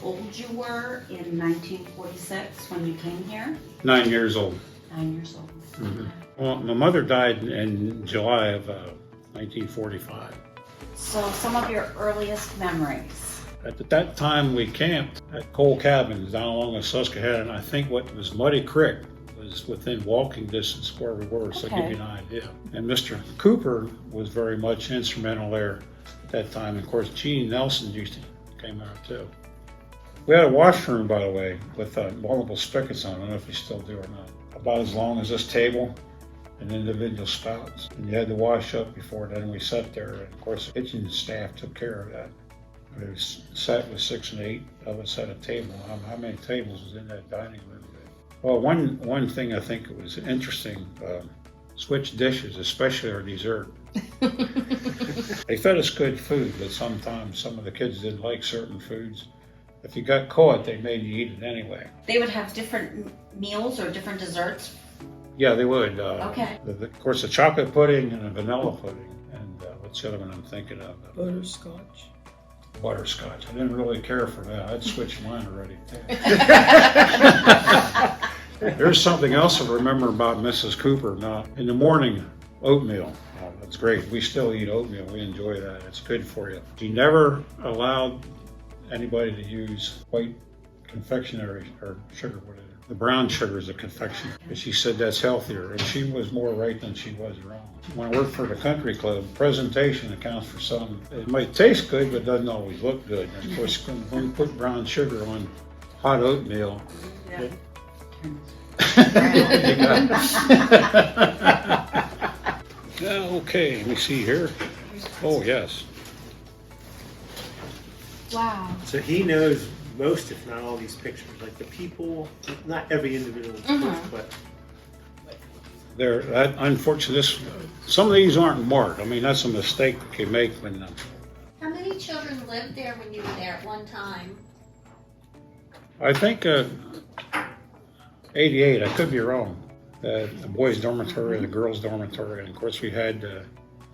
old you were in 1946 when you came here? 9 years old. 9 years old. Mm-hmm. Well, my mother died in July of 1945. So some of your earliest memories. At that time, we camped at coal cabins down along the Susquehanna, and I think what was Muddy Creek was within walking distance where we were, so to give you an idea. And Mr. Cooper was very much instrumental there at that time. And of course, Gene Nelson came out too. We had a washroom, by the way, with multiple spigots on. I don't know if you still do or not. About as long as this table, and individual spouts. And you had to wash up before then. We sat there, and of course, the kitchen staff took care of that. It was sat with 6 and 8 of us at a table. How many tables was in that dining room? Well, one thing I think it was interesting, switch dishes, especially our dessert. They fed us good food, but sometimes some of the kids didn't like certain foods. If you got caught, they made you eat it anyway. They would have different meals or different desserts? Yeah, they would. Okay. Of course, the chocolate pudding and a vanilla pudding. And what's the other one I'm thinking of? Butterscotch. Butterscotch. I didn't really care for that. I'd switched mine already. There's something else I remember about Mrs. Cooper. Now, in the morning, oatmeal. Oh, that's great. We still eat oatmeal. We enjoy that. It's good for you. She never allowed anybody to use white confectionery or sugar, whatever. The brown sugar is a confection. But she said that's healthier, and she was more right than she was wrong. When I worked for the country club, presentation accounts for some. It might taste good, but doesn't always look good. And of course, when you put brown sugar on hot oatmeal, Yeah. Okay, let me see here. Oh, yes. Wow. So he knows most, if not all, these pictures, like the people, not every individual, but Unfortunately, some of these aren't marked. I mean, that's a mistake that you make when. How many children lived there when you were there at one time? I think 88. I could be wrong. The boys' dormitory, the girls' dormitory, and of course we had the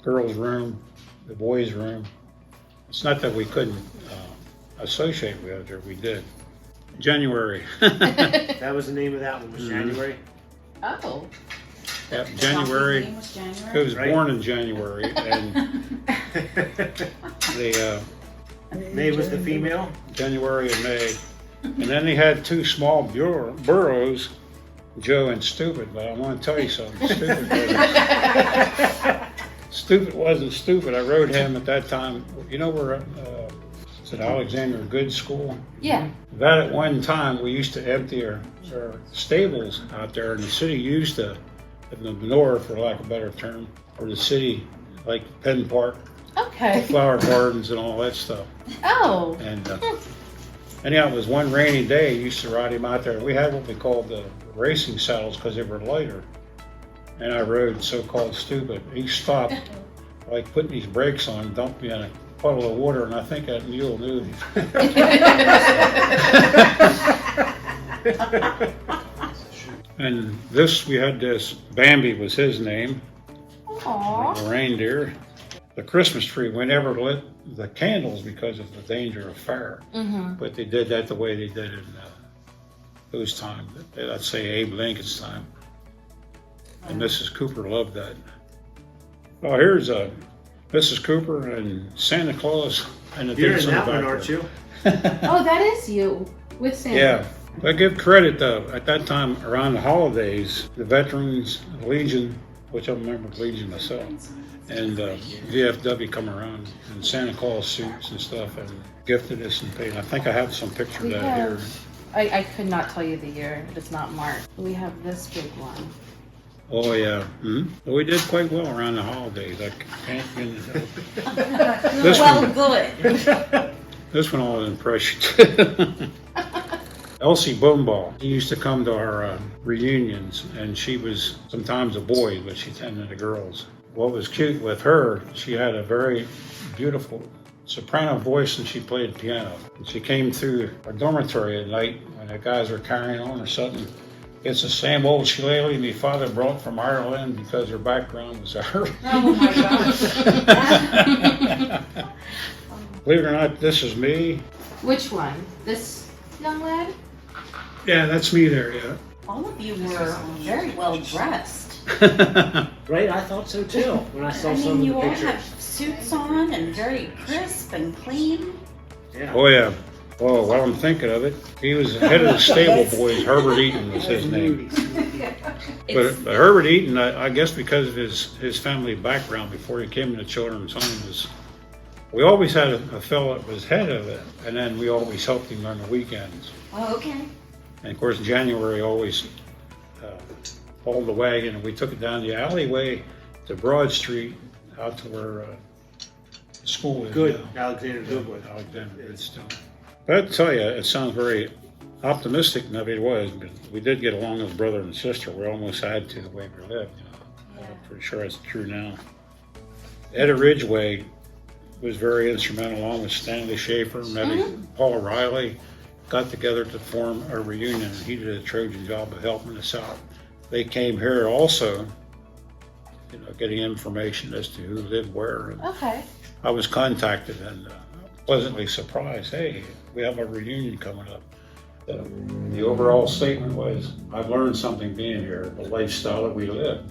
girls' room, the boys' room. It's not that we couldn't associate with it, or we did. January. that was the name of that one, was January. Oh. Yep, January. Name was January? He was Right. born in January, and May was the female. January and May. And then he had two small burrows, Joe and Stupid. But I want to tell you something. Stupid wasn't stupid. I rode him at that time. You know where it's at Alexander Good School? Yeah. That at one time we used to empty our stables out there, and the city used the manure, for lack of a better term, or the city, like Penn Park, Okay. flower gardens and all that stuff. Oh. And anyhow, it was one rainy day, I used to ride him out there. We had what we called the racing saddles because they were lighter. And I rode so-called Stupid. He stopped, like putting these brakes on, dumped me in a puddle of water, and I think that mule knew me. And we had this, Bambi was his name, Aww. the reindeer. The Christmas tree, we never lit the candles because of the danger of fire. Mm-hmm. But they did that the way they did in those times. Let's say Abe Lincoln's time. And Mrs. Cooper loved that. Oh, here's Mrs. Cooper and Santa Claus and the You're things in on the that one, back aren't there. you? Oh, that is you with Santa. Yeah. I give credit though, at that time around the holidays, the Veterans Legion, which I'm a member of Legion myself, and VFW come around in Santa Claus suits and stuff and gifted us and paid. I think I have some picture of We that here. have, I could not tell you the year. It's not marked. We have this big one. Oh yeah. Well, we did quite well around the holidays. I can't get into that. This Well, one, good. this one all impressed you. Elsie Boomball, she used to come to our reunions, and she was sometimes a boy, but she tended to girls. What was cute with her, she had a very beautiful soprano voice, and she played piano. And she came through our dormitory at night when the guys were carrying on or something. It's the same old shillelagh my father brought from Ireland because her background was her. Oh my gosh. Believe it or not, this is me. Which one? This. young lad? Yeah, that's me there, yeah. All of you were very well dressed. Right, I thought so too, when I saw I some mean, of you the all have pictures. suits on and very crisp and clean. Yeah. Oh, yeah. Oh, while I'm thinking of it, he was the head of the stable boys. Herbert Eaton was his name. But Herbert Eaton, I guess because of his family background before he came into Children's Home, we always had a fellow that was head of it, and then we always helped him on the weekends. Oh, okay. And of course, January always hauled the wagon, and we took it down the alleyway to Broad Street out to where the school is. Good, now. Alexander Goodwood. Alexander Goodstone. But I tell you, it sounds very optimistic, and maybe it was, but we did get along as brother and sister. We almost had to the way we lived. Yeah. I'm pretty sure that's true now. Ed Ridgway was very instrumental, along with Stanley Schaefer, maybe Paul Riley, got together to form a reunion, and he did a Trojan job of helping us out. They came here also, getting information as to who lived where. And Okay. I was contacted and pleasantly surprised, hey, we have a reunion coming up. The overall statement was, I've learned something being here, the lifestyle that we live.